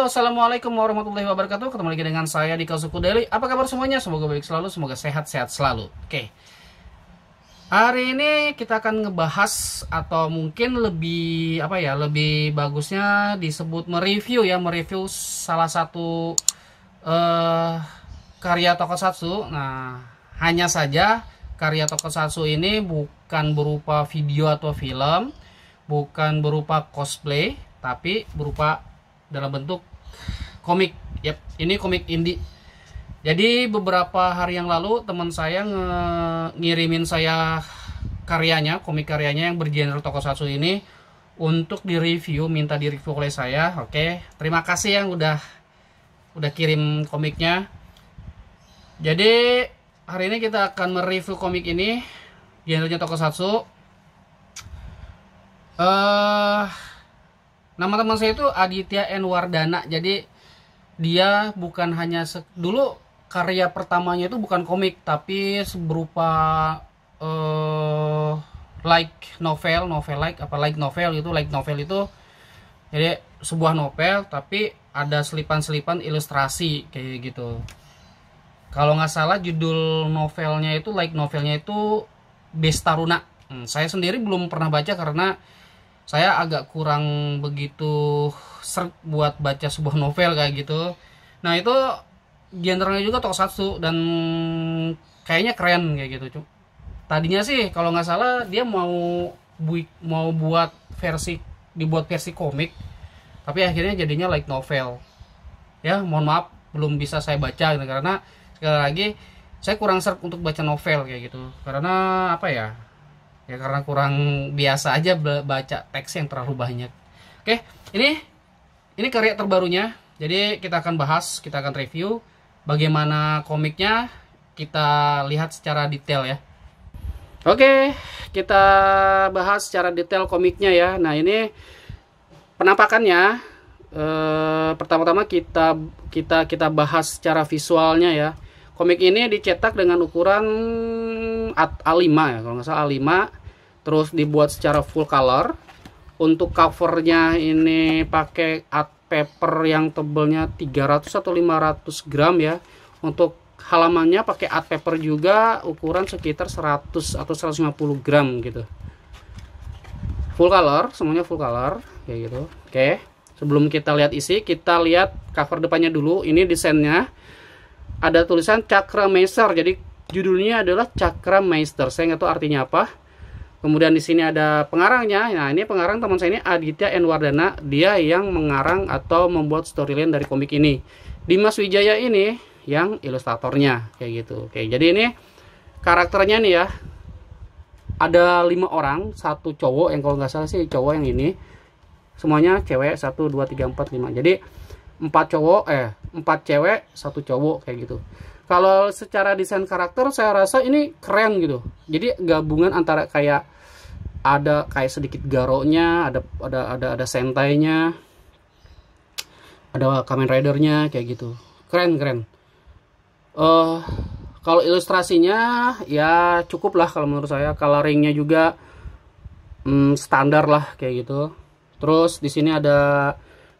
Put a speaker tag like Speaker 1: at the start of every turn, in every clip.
Speaker 1: Halo, assalamualaikum warahmatullahi wabarakatuh. Ketemu lagi dengan saya di Kasuku Daily. Apa kabar semuanya? Semoga baik selalu, semoga sehat-sehat selalu. Oke, hari ini kita akan ngebahas atau mungkin lebih lebih bagusnya disebut mereview salah satu karya tokusatsu. Nah, hanya saja karya tokusatsu ini bukan berupa video atau film, bukan berupa cosplay, tapi berupa dalam bentuk komik. Yap, ini komik indie. Jadi beberapa hari yang lalu teman saya ngirimin saya komik karyanya yang bergenre tokusatsu ini untuk direview, minta direview oleh saya. Oke, terima kasih yang udah kirim komiknya. Jadi hari ini kita akan mereview komik ini, genrenya tokusatsu. Nama teman saya itu Aditya N. Wardana. Jadi dia bukan hanya dulu karya pertamanya itu bukan komik, tapi berupa light novel itu jadi sebuah novel tapi ada selipan-selipan ilustrasi kayak gitu. Kalau nggak salah judul novelnya itu Bestaruna. Saya sendiri belum pernah baca karena saya agak kurang begitu seret buat baca sebuah novel kayak gitu. Nah, itu genrenya juga tokusatsu dan kayaknya keren kayak gitu. Tadinya sih kalau nggak salah dia mau dibuat versi komik, tapi akhirnya jadinya light novel. Ya, mohon maaf belum bisa saya baca karena sekali lagi saya kurang seret untuk baca novel kayak gitu. Karena ya karena kurang biasa aja baca teks yang terlalu banyak. Oke, ini karya terbarunya. Jadi kita akan bahas, kita akan review bagaimana komiknya. Kita lihat secara detail ya. Oke, kita bahas secara detail komiknya ya. Nah, ini penampakannya. Pertama-tama kita bahas secara visualnya ya. Komik ini dicetak dengan ukuran A5 ya, kalau nggak salah A5, terus dibuat secara full color. Untuk covernya ini pakai art paper yang tebelnya 300 atau 500 gram ya. Untuk halamannya pakai art paper juga ukuran sekitar 100 atau 150 gram gitu. Full color, semuanya full color kayak gitu. Oke, sebelum kita lihat isi, kita lihat cover depannya dulu. Ini desainnya ada tulisan Cakra Meister, jadi judulnya adalah Cakra Meister. Saya nggak tahu artinya apa. Kemudian di sini ada pengarangnya. Nah, ini pengarang teman saya ini Aditya N. Wardana. Dia yang mengarang atau membuat storyline dari komik ini. Dimas Wijaya ini yang ilustratornya kayak gitu. Oke, jadi ini karakternya nih ya. Ada 5 orang, 1 cowok yang kalau nggak salah sih cowok yang ini. Semuanya cewek, 1 2 3 4 5. Jadi 4 cewek 1 cowok kayak gitu. Kalau secara desain karakter saya rasa ini keren gitu. Jadi gabungan antara kayak ada sedikit garonya, ada sentainya, ada Kamen Ridernya kayak gitu. Keren. Kalau ilustrasinya ya cukup lah kalau menurut saya. Coloringnya juga standar lah kayak gitu. Terus di sini ada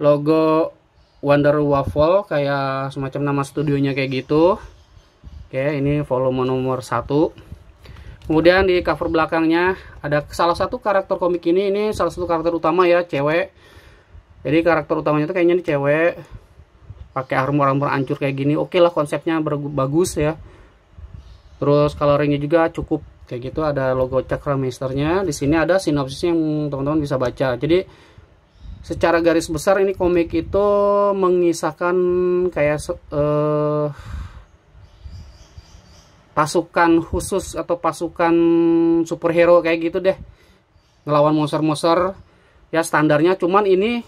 Speaker 1: logo Wonder Waffle, kayak semacam nama studionya kayak gitu. Oke, ini volume nomor 1. Kemudian di cover belakangnya ada salah satu karakter komik ini salah satu karakter utama ya, cewek. Jadi karakter utamanya itu kayaknya ini cewek pakai armor hancur kayak gini. Oke lah, konsepnya bagus ya. Terus coloringnya juga cukup kayak gitu. Ada logo Cakra Meisternya. Di sini ada sinopsisnya yang teman-teman bisa baca. Jadi secara garis besar ini komik itu mengisahkan kayak pasukan khusus atau pasukan superhero kayak gitu deh, ngelawan monster-monster ya standarnya. Cuman ini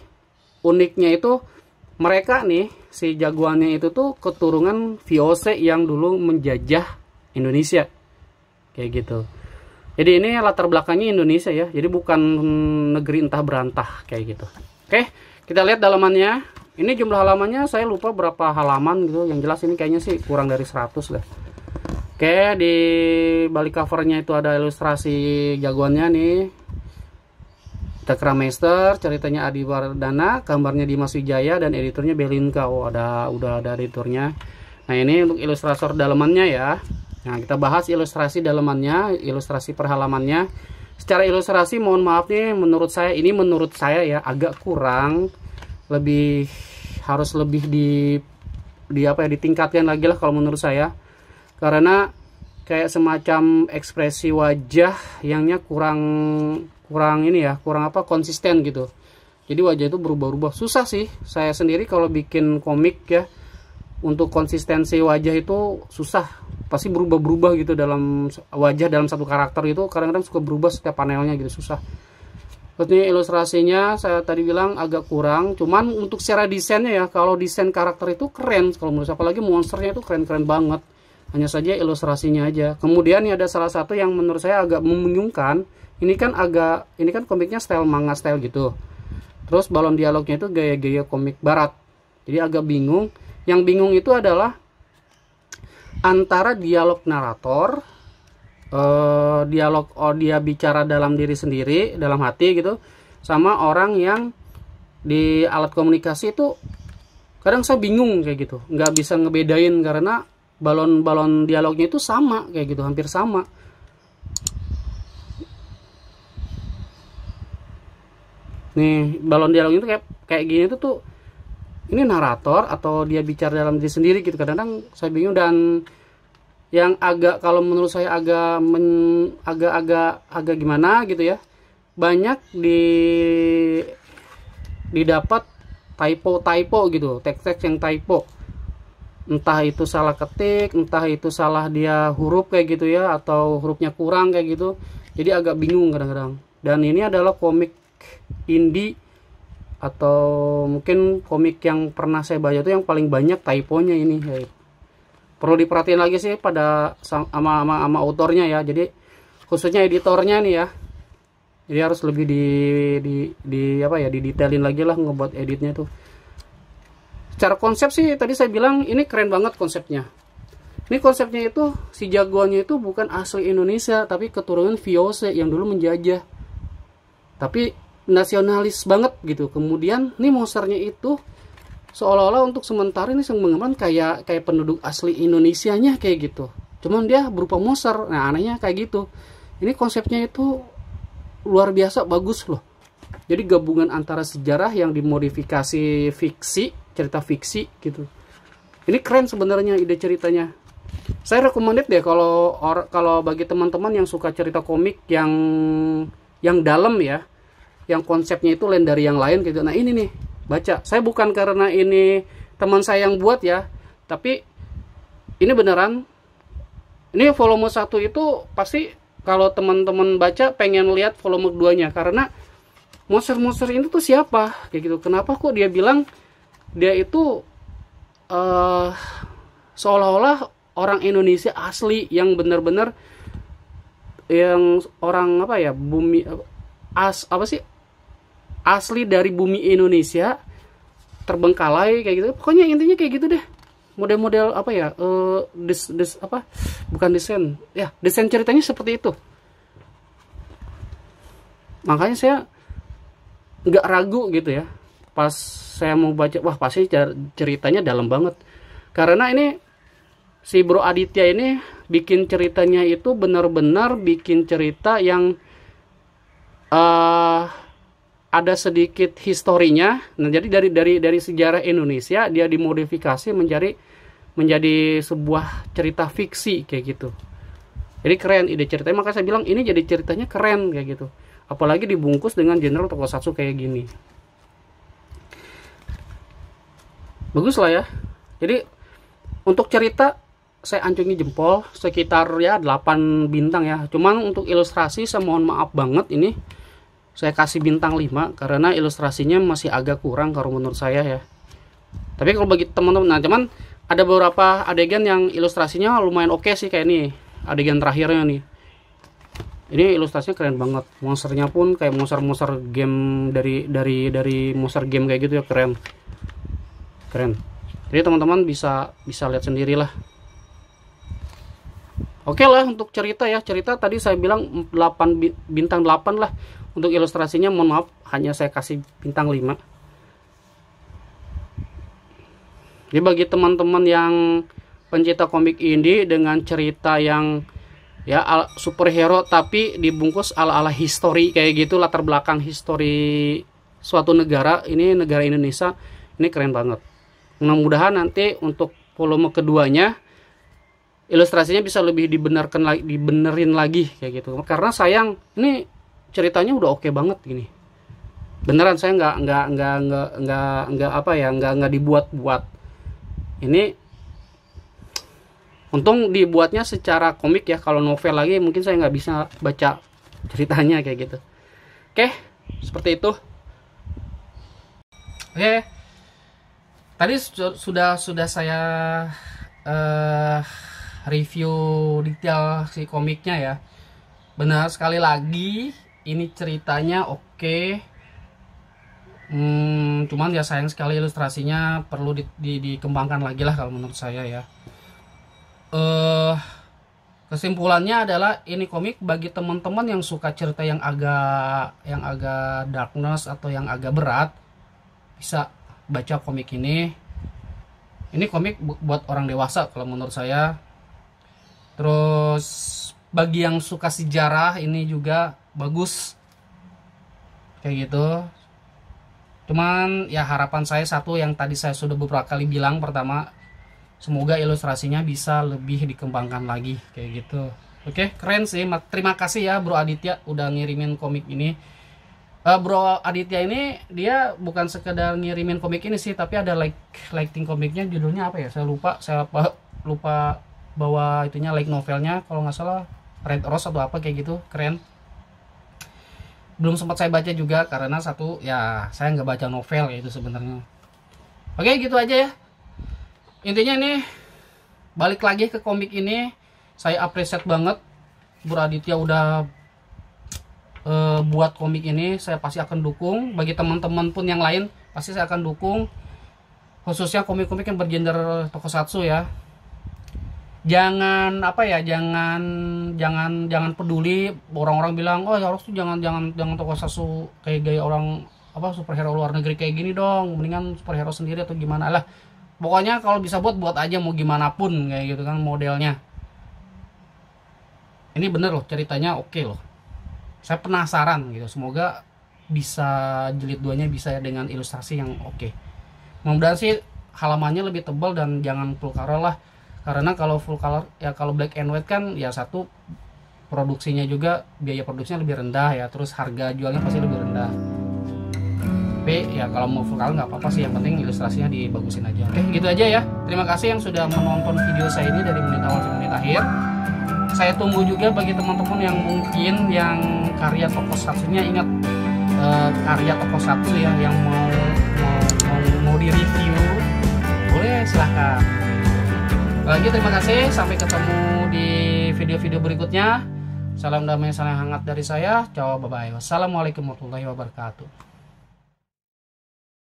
Speaker 1: uniknya itu mereka nih, si jagoannya itu tuh keturunan VOC yang dulu menjajah Indonesia kayak gitu. Jadi ini latar belakangnya Indonesia ya. Jadi bukan negeri entah berantah kayak gitu. Oke, kita lihat dalamannya. Ini jumlah halamannya saya lupa berapa halaman gitu. Yang jelas ini kayaknya sih kurang dari 100 lah. Oke, di balik covernya itu ada ilustrasi jagoannya nih. Takrameister, ceritanya Adi Wardana, gambarnya Dimas Wijaya, dan editornya Belinka. Oh, udah ada editornya. Nah, ini untuk ilustrator dalamannya ya. Nah, kita bahas ilustrasi dalamannya, ilustrasi perhalamannya. Secara ilustrasi, mohon maaf nih, menurut saya ya agak kurang, harus lebih ditingkatkan lagi lah kalau menurut saya. Karena kayak semacam ekspresi wajah yangnya kurang konsisten gitu. Jadi wajah itu berubah-ubah, susah sih. Saya sendiri kalau bikin komik ya, untuk konsistensi wajah itu susah, pasti berubah-berubah gitu. Dalam wajah dalam satu karakter itu kadang-kadang suka berubah setiap panelnya gitu, susah. Terus ini ilustrasinya saya tadi bilang agak kurang, cuman untuk secara desainnya ya, kalau desain karakter itu keren kalau menurut saya, apalagi monsternya itu keren-keren banget. Hanya saja ilustrasinya aja. Kemudian ini ada salah satu yang menurut saya agak membingungkan. Ini kan komiknya style manga style gitu. Terus balon dialognya itu gaya-gaya komik barat. Jadi agak bingung. Yang bingung itu adalah antara dialog narator, dia bicara dalam diri sendiri, dalam hati gitu, sama orang yang di alat komunikasi itu. Kadang saya bingung kayak gitu, nggak bisa ngebedain karena balon dialognya itu sama kayak gitu, hampir sama. Nih, balon dialog itu kayak gini tuh ini narator atau dia bicara dalam diri sendiri gitu. Kadang-kadang saya bingung, dan yang kalau menurut saya agak gimana gitu ya. Banyak didapat typo gitu, teks-teks yang typo. Entah itu salah ketik, entah itu salah dia huruf kayak gitu ya, atau hurufnya kurang kayak gitu. Jadi agak bingung kadang-kadang. Dan ini adalah komik indie atau mungkin komik yang pernah saya baca itu yang paling banyak typonya ini ya. Perlu diperhatiin lagi sih sama autornya ya. Jadi khususnya editornya nih ya. Jadi harus lebih didetailin lagi lah ngebuat editnya tuh. Secara konsep sih tadi saya bilang ini keren banget konsepnya. Ini konsepnya itu si jagoannya itu bukan asli Indonesia, tapi keturunan VOC yang dulu menjajah. Tapi nasionalis banget gitu. Kemudian nih monsternya itu seolah-olah untuk sementara ini mengembangkan kayak penduduk asli Indonesianya kayak gitu. Cuman dia berupa monster. Nah, anehnya kayak gitu. Ini konsepnya itu luar biasa bagus loh. Jadi gabungan antara sejarah yang dimodifikasi cerita fiksi gitu. Ini keren sebenarnya ide ceritanya. Saya recommended deh kalau bagi teman-teman yang suka cerita komik yang dalam ya, yang konsepnya itu lain dari yang lain gitu. Nah, ini nih, baca. Saya bukan karena ini teman saya yang buat ya, tapi ini beneran. Ini volume 1 itu pasti kalau teman-teman baca pengen lihat volume 2-nya, karena monster-monster ini tuh siapa kayak gitu. Kenapa kok dia bilang dia itu seolah-olah orang Indonesia asli yang bener-bener yang orang asli dari bumi Indonesia terbengkalai kayak gitu. Pokoknya intinya kayak gitu deh. Model-model bukan desain. Ya, desain ceritanya seperti itu. Makanya saya nggak ragu gitu ya. Pas saya mau baca, wah pasti ceritanya dalam banget. Karena ini si Bro Aditya ini bikin ceritanya itu benar-benar bikin cerita yang ada sedikit historinya. Nah, jadi dari sejarah Indonesia dia dimodifikasi menjadi sebuah cerita fiksi kayak gitu. Jadi keren ide ceritanya, makanya saya bilang ini jadi ceritanya keren kayak gitu. Apalagi dibungkus dengan genre tokusatsu kayak gini. Bagus lah ya. Jadi untuk cerita saya ancungi jempol sekitar ya 8 bintang ya. Cuman untuk ilustrasi saya mohon maaf banget, ini saya kasih bintang 5 karena ilustrasinya masih agak kurang kalau menurut saya ya. Tapi kalau bagi teman-teman, nah cuman ada beberapa adegan yang ilustrasinya lumayan oke sih, kayak nih adegan terakhirnya nih. Ini ilustrasinya keren banget. Monsternya pun kayak monster game dari monster game kayak gitu ya, keren. Jadi teman-teman bisa lihat sendirilah. Oke lah untuk cerita ya. Cerita tadi saya bilang bintang 8 lah. Untuk ilustrasinya mohon maaf, hanya saya kasih bintang 5. Jadi bagi teman-teman yang pencinta komik indie dengan cerita yang ya superhero tapi dibungkus ala-ala history kayak gitu, latar belakang history suatu negara, ini negara Indonesia, ini keren banget. Mudah-mudahan nanti untuk volume keduanya ilustrasinya bisa lebih dibenerin lagi kayak gitu. Karena sayang ini ceritanya udah oke banget gini. Beneran saya nggak apa ya, nggak dibuat-buat. Ini untung dibuatnya secara komik ya. Kalau novel lagi mungkin saya nggak bisa baca ceritanya kayak gitu. Oke, seperti itu. Oke, tadi sudah saya review detail si komiknya ya. Benar sekali lagi, ini ceritanya oke. Cuman ya sayang sekali ilustrasinya perlu dikembangkan lagi lah kalau menurut saya ya. Kesimpulannya adalah ini komik bagi teman-teman yang suka cerita yang agak darkness atau yang agak berat, bisa baca komik ini. Ini komik buat orang dewasa kalau menurut saya. Terus bagi yang suka sejarah ini juga bagus kayak gitu. Cuman ya harapan saya satu yang tadi saya sudah beberapa kali bilang, pertama semoga ilustrasinya bisa lebih dikembangkan lagi kayak gitu. Oke, keren sih. Terima kasih ya Bro Aditya udah ngirimin komik ini. Bro Aditya ini dia bukan sekedar ngirimin komik ini sih, tapi ada lighting komiknya, judulnya apa ya? Saya lupa bawa itunya, like novelnya kalau nggak salah Red Rose atau apa kayak gitu. Keren. Belum sempat saya baca juga karena satu ya saya nggak baca novel ya itu sebenarnya. Oke, gitu aja ya. Intinya nih balik lagi ke komik ini, saya appreciate banget Bro Aditya udah buat komik ini. Saya pasti akan dukung. Bagi teman-teman pun yang lain pasti saya akan dukung, khususnya komik-komik yang bergender tokusatsu ya. Jangan apa ya, jangan peduli orang-orang bilang oh ya harus tuh jangan tokusatsu kayak gaya orang apa superhero luar negeri kayak gini dong, mendingan superhero sendiri atau gimana lah. Pokoknya kalau bisa buat aja mau gimana pun kayak gitu kan modelnya. Ini bener loh, ceritanya oke loh. Saya penasaran gitu. Semoga bisa jilid 2-nya bisa dengan ilustrasi yang oke. Mudah-mudahan sih halamannya lebih tebal dan jangan full color lah. Karena kalau full color ya, kalau black and white kan ya satu produksinya juga biaya produksinya lebih rendah ya, terus harga jualnya pasti lebih rendah. Tapi ya kalau mau full color nggak apa-apa sih, yang penting ilustrasinya dibagusin aja. Oke, gitu aja ya. Terima kasih yang sudah menonton video saya ini dari menit awal sampai menit akhir. Saya tunggu juga bagi teman-teman yang mungkin yang karya tokusatsunya, ingat karya tokusatsu ya, yang mau di-review, boleh silahkan. Lagi terima kasih, sampai ketemu di video-video berikutnya. Salam damai, salam hangat dari saya. Ciao, bye bye. Wassalamualaikum warahmatullahi wabarakatuh.